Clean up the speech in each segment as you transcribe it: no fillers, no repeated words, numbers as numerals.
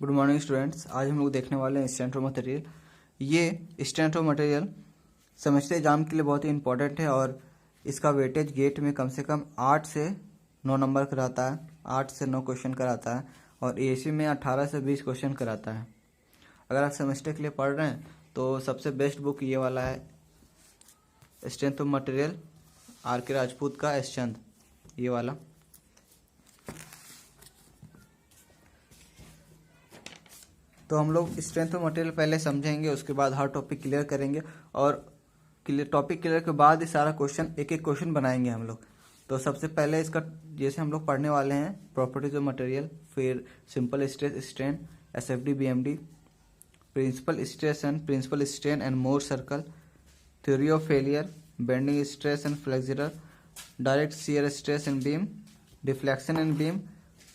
Good morning students. आज हम लोग देखने वाले हैं स्टैंडर्ड मटेरियल। ये स्टैंडर्ड मटेरियल सेमेस्टर एग्जाम के लिए बहुत ही इंपॉर्टेंट है और इसका वेटेज गेट में कम से कम 8 से 9 नंबर कराता है। 8 से 9 क्वेश्चन कराता है और एसी में 18 से 20 क्वेश्चन कराता है। अगर आप सेमेस्टर के लिए पढ़ रहे हैं तो सबसे बेस्ट बुक ये वाला है, strength of material, R K. Rajput का एसचंद, ये वाला। तो हम लोग स्ट्रेंथ ऑफ मटेरियल पहले समझेंगे, उसके बाद हर टॉपिक क्लियर करेंगे और टॉपिक क्लियर के बाद ही सारा क्वेश्चन एक एक क्वेश्चन बनाएंगे हम लोग। तो सबसे पहले इसका जैसे हम लोग पढ़ने वाले हैं प्रॉपर्टीज ऑफ मटेरियल, फिर simple stress strain, S F D B M D, principal stress and principal strain and Mohr circle, theory of failure, bending stress and flexural, direct shear stress and beam, deflection and beam,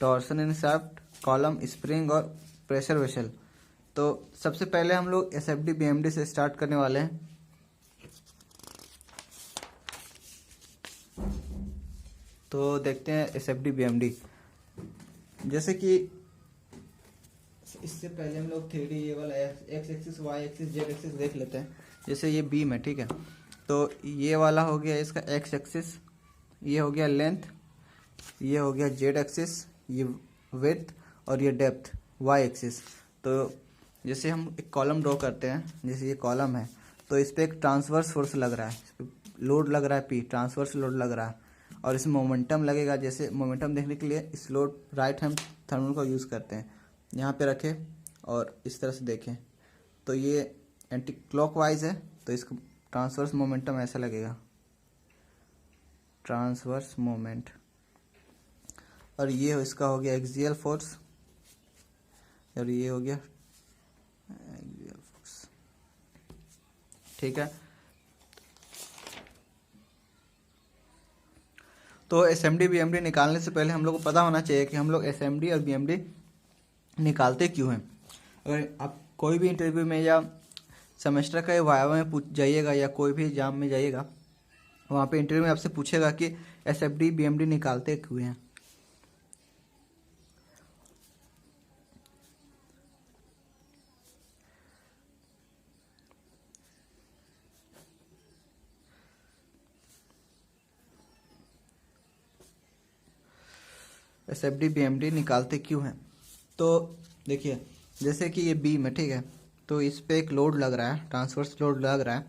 torsion and shaft, column, spring और pressure vessel. तो सबसे पहले हम लोग SFD BMD से start करने वाले हैं। तो देखते हैं एसएफडी बीएमडी। जैसे कि इससे पहले हम लोग 3D ये वाला X axis, Y axis, Z axis देख लेते हैं। जैसे ये बीम है, ठीक है, तो ये वाला हो गया इसका एक्स एक्सिस, ये हो गया लेंथ, ये हो गया जेड एक्सिस, ये विड्थ और ये डेप्थ वाई एक्सिस। तो जैसे हम एक कॉलम ड्रॉ करते हैं, जैसे ये कॉलम है तो इस पर एक ट्रांसवर्स फोर्स लग रहा है, लोड लग रहा है पी, ट्रांसवर्स लोड लग रहा है और इसमें मोमेंटम लगेगा। जैसे मोमेंटम देखने के लिए इस लोड राइट हैंड थर्मल का यूज़ करते हैं, यहाँ पे रखें और इस तरह से देखें तो ये एंटी क्लॉकवाइज है तो इसका ट्रांसवर्स मोमेंटम ऐसा लगेगा, ट्रांसवर्स मोमेंट। और ये इसका हो गया एक्सियल फोर्स और ये हो गया एक्सियल फोर्स, ठीक है। तो एसएमडी बीएमडी निकालने से पहले हम लोग को पता होना चाहिए कि हम लोग एसएमडी और बीएमडी निकालते क्यों हैं। अगर आप कोई भी इंटरव्यू में या सेमेस्टर का वाइवा में पूछ जाइएगा या कोई भी एग्जाम में जाइएगा, वहाँ पे इंटरव्यू में आपसे पूछेगा कि एसएफडी बीएमडी निकालते क्यों हैं। एसएफडी बीएमडी निकालते क्यों हैं। तो देखिए जैसे कि ये बीम है, ठीक है, तो इस पे एक लोड लग रहा है, ट्रांसवर्स लोड लग रहा है,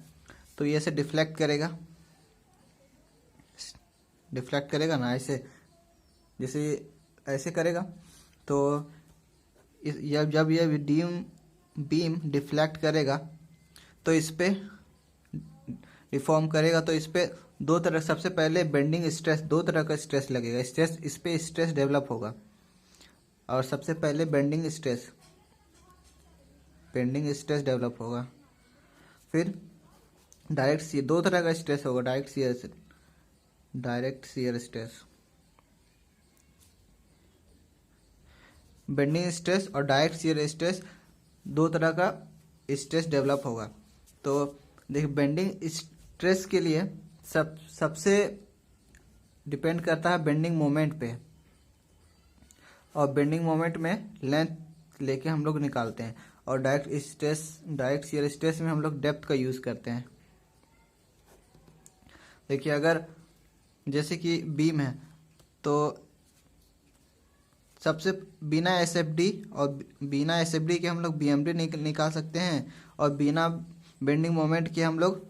तो ये ऐसे डिफ्लेक्ट करेगा, डिफ्लेक्ट करेगा ना ऐसे, जैसे ऐसे करेगा। तो जब ये बीम डिफ्लेक्ट करेगा तो इस पे डिफॉर्म करेगा, तो इस पे दो तरह, सबसे पहले बेंडिंग स्ट्रेस, दो तरह का स्ट्रेस लगेगा, स्ट्रेस इस पे स्ट्रेस डेवलप होगा और सबसे पहले बेंडिंग स्ट्रेस डेवलप होगा। फिर डायरेक्ट शियर, दो तरह का स्ट्रेस होगा, direct shear stress, bending stress और डायरेक्ट शियर स्ट्रेस, दो तरह का स्ट्रेस डेवलप होगा। तो देखिए बेंडिंग स्ट्रेस के लिए सबसे डिपेंड करता है बेंडिंग मोमेंट पे, और बेंडिंग मोमेंट में लेंथ लेके हम लोग निकालते हैं, और डायरेक्ट शियर स्ट्रेस में हम लोग डेप्थ का यूज़ करते हैं। देखिए अगर जैसे कि बीम है तो सबसे बिना एसएफडी के हम लोग बीएमडी निकाल सकते हैं, और बिना बेंडिंग मोमेंट के हम लोग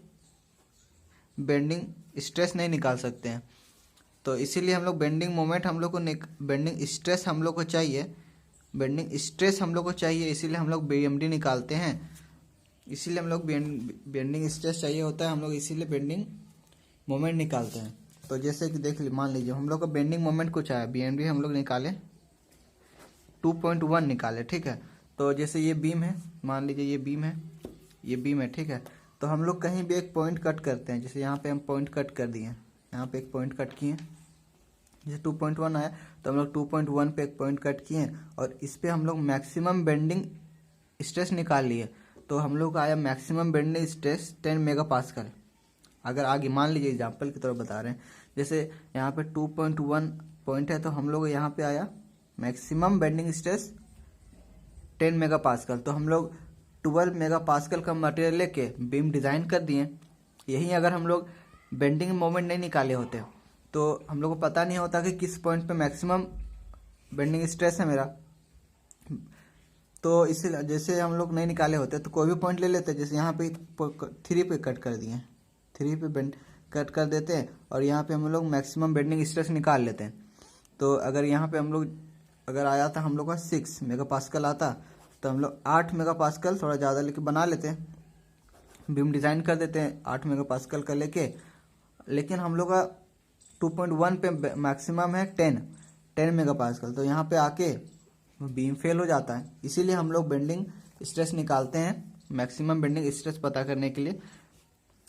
बेंडिंग स्ट्रेस नहीं निकाल सकते हैं। तो इसीलिए हम लोग बेंडिंग मोमेंट हम लोग को बेंडिंग स्ट्रेस हम लोग को चाहिए, इसीलिए हम लोग बीएमडी निकालते हैं। इसीलिए हम लोग बेंडिंग स्ट्रेस चाहिए होता है, हम लोग इसीलिए बेंडिंग मोमेंट निकालते हैं। तो जैसे कि देख लीजिए, मान लीजिए हम लोग का बेंडिंग मोमेंट कुछ आया, बीएमडी हम लोग निकाले 2.1 निकाले, ठीक है। तो जैसे ये बीम है, मान लीजिए ये बीम है, ठीक है, तो हम लोग कहीं भी एक पॉइंट कट करते हैं, जैसे यहाँ पे हम पॉइंट कट कर दिए, यहाँ पे एक पॉइंट कट किए, जैसे 2.1 आया तो हम लोग 2.1 पे एक पॉइंट कट किए और इस पे हम लोग मैक्सिमम बेंडिंग स्ट्रेस निकाल लिए। तो हम लोग का आया मैक्सिमम बेंडिंग स्ट्रेस 10 मेगापास्कल। अगर आगे मान लीजिए एग्जाम्पल की तरफ बता रहे हैं, जैसे यहाँ पे 2.1 पॉइंट है तो हम लोग यहाँ पे आया मैक्सिमम बेंडिंग स्ट्रेस 10 मेगापास्कल। तो हम लोग 12 मेगापास्कल का मटेरियल लेके बीम डिज़ाइन कर दिए। यही अगर हम लोग बेंडिंग मोमेंट नहीं निकाले होते तो हम लोग को पता नहीं होता कि किस पॉइंट पे मैक्सिमम बेंडिंग स्ट्रेस है मेरा। तो इसीलिए जैसे हम लोग नहीं निकाले होते तो कोई भी पॉइंट ले लेते, जैसे यहाँ पे 3 पे कट कर दिए, 3 पे बेंड कट कर देते हैं और यहाँ पे हम लोग मैक्सिमम बेंडिंग स्ट्रेस निकाल लेते हैं। तो अगर यहाँ पे हम लोग अगर आया था हम लोग का 6 मेगापास्कल आता तो हम लोग 8 मेगापास्कल थोड़ा ज़्यादा लेके बना लेते हैं, बीम डिज़ाइन कर देते हैं 8 मेगापास्कल का लेके। लेकिन हम लोग का 2.1 पे मैक्सिमम है 10 मेगापास्कल, तो यहाँ पे आके बीम फेल हो जाता है। इसीलिए हम लोग बेंडिंग स्ट्रेस निकालते हैं, मैक्सिमम बेंडिंग स्ट्रेस पता करने के लिए।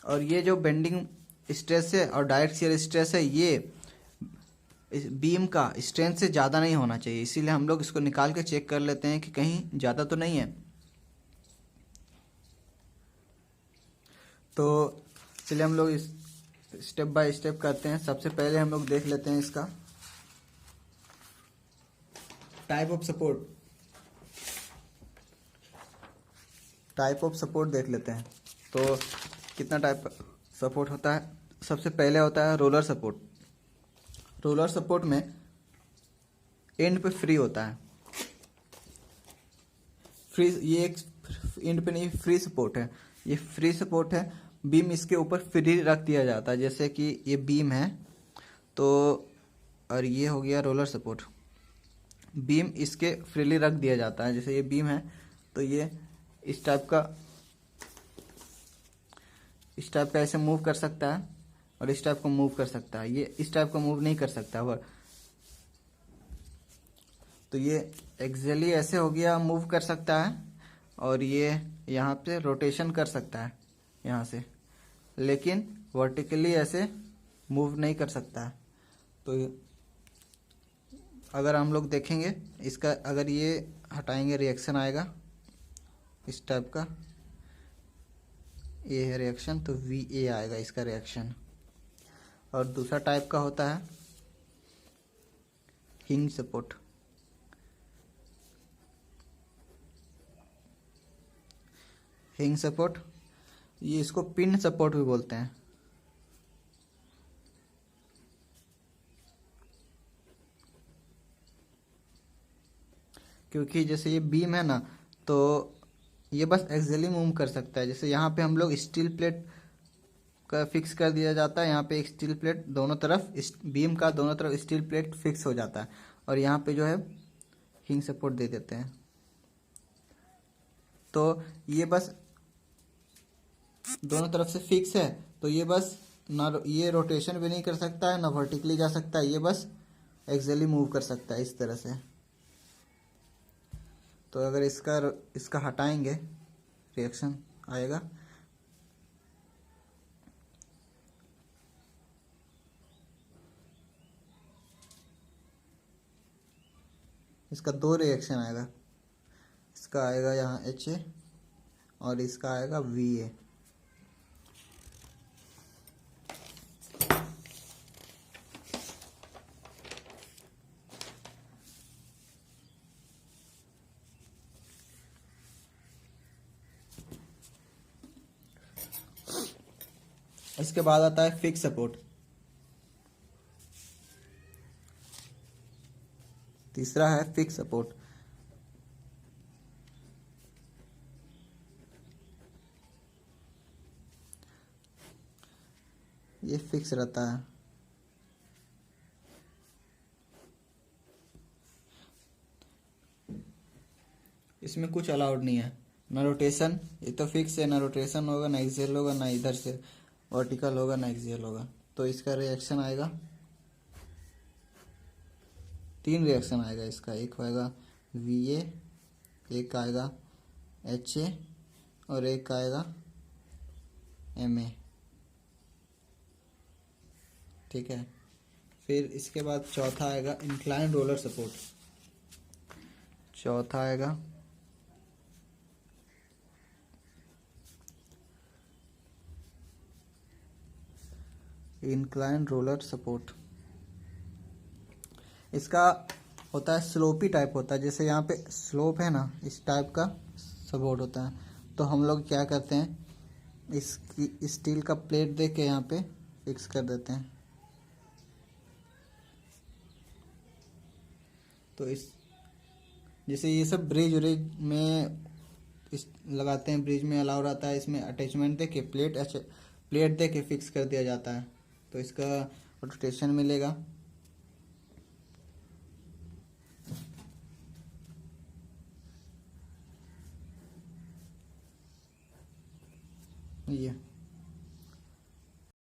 और ये जो बेंडिंग स्ट्रेस है और डायरेक्ट शियर स्ट्रेस है, ये बीम का स्ट्रेंथ से ज़्यादा नहीं होना चाहिए। इसीलिए हम लोग इसको निकाल के चेक कर लेते हैं कि कहीं ज़्यादा तो नहीं है। तो चलिए हम लोग इस स्टेप बाय स्टेप करते हैं। सबसे पहले हम लोग देख लेते हैं इसका type of support. Type of support देख लेते हैं तो कितना टाइप सपोर्ट होता है। सबसे पहले होता है रोलर सपोर्ट। रोलर सपोर्ट में एंड पे फ्री होता है, फ्री, ये एक एंड पे नहीं, फ्री सपोर्ट है, ये फ्री सपोर्ट है। बीम इसके ऊपर फ्री रख दिया जाता है, जैसे कि ये बीम है तो, और ये हो गया रोलर सपोर्ट। बीम इसके फ्रीली रख दिया जाता है, जैसे ये बीम है तो ये इस टाइप का ऐसे मूव कर सकता है और इस टाइप को मूव कर सकता है। ये इस टाइप को मूव नहीं कर सकता और तो ये एक्जेली ऐसे हो गया, मूव कर सकता है और ये यहाँ पे रोटेशन कर सकता है यहाँ से, लेकिन वर्टिकली ऐसे मूव नहीं कर सकता है। तो अगर हम लोग देखेंगे इसका, अगर ये हटाएंगे रिएक्शन आएगा इस टाइप का, ये है रिएक्शन, तो VA आएगा इसका रिएक्शन। और दूसरा टाइप का होता है हिंज सपोर्ट। हिंज सपोर्ट, ये इसको पिन सपोर्ट भी बोलते हैं। क्योंकि जैसे ये बीम है ना तो ये बस एक्जेली मूव कर सकता है। जैसे यहाँ पे हम लोग स्टील प्लेट का फिक्स कर दिया जाता है, यहाँ पे एक स्टील प्लेट दोनों तरफ, इस बीम का दोनों तरफ स्टील प्लेट फिक्स हो जाता है और यहाँ पे जो है हिंज सपोर्ट दे देते हैं। तो ये बस दोनों तरफ से फिक्स है, तो ये बस ना ये रोटेशन भी नहीं कर सकता है ना वर्टिकली जा सकता है, ये बस एक्जेली मूव कर सकता है इस तरह से। तो अगर इसका हटाएंगे रिएक्शन आएगा। इसका 2 रिएक्शन आएगा, इसका आएगा यहाँ HA और इसका आएगा VA। इसके बाद आता है फिक्स सपोर्ट। तीसरा है फिक्स सपोर्ट। ये फिक्स रहता है। इसमें कुछ अलाउड नहीं है, ना रोटेशन, ये तो फिक्स है, ना रोटेशन होगा, ना एक्सियल होगा, ना इधर से वर्टिकल होगा, ना एक्सियल होगा। तो इसका रिएक्शन आएगा, 3 रिएक्शन आएगा इसका। एक होएगा VA, एक आएगा HA और एक आएगा MA। ठीक है। फिर इसके बाद चौथा आएगा इंक्लाइन रोलर सपोर्ट। चौथा आएगा इंक्लाइन रोलर सपोर्ट। इसका होता है स्लोपी टाइप होता है, जैसे यहाँ पे स्लोप है ना, इस टाइप का सपोर्ट होता है। तो हम लोग क्या करते हैं, इसकी स्टील का प्लेट दे के यहाँ पे फिक्स कर देते हैं। तो इस जैसे ये सब ब्रिज व्रिज में इस लगाते हैं, ब्रिज में अलाउ रहता है, इसमें अटैचमेंट दे के प्लेट दे के फिक्स कर दिया जाता है, तो इसका रोटेशन मिलेगा। ये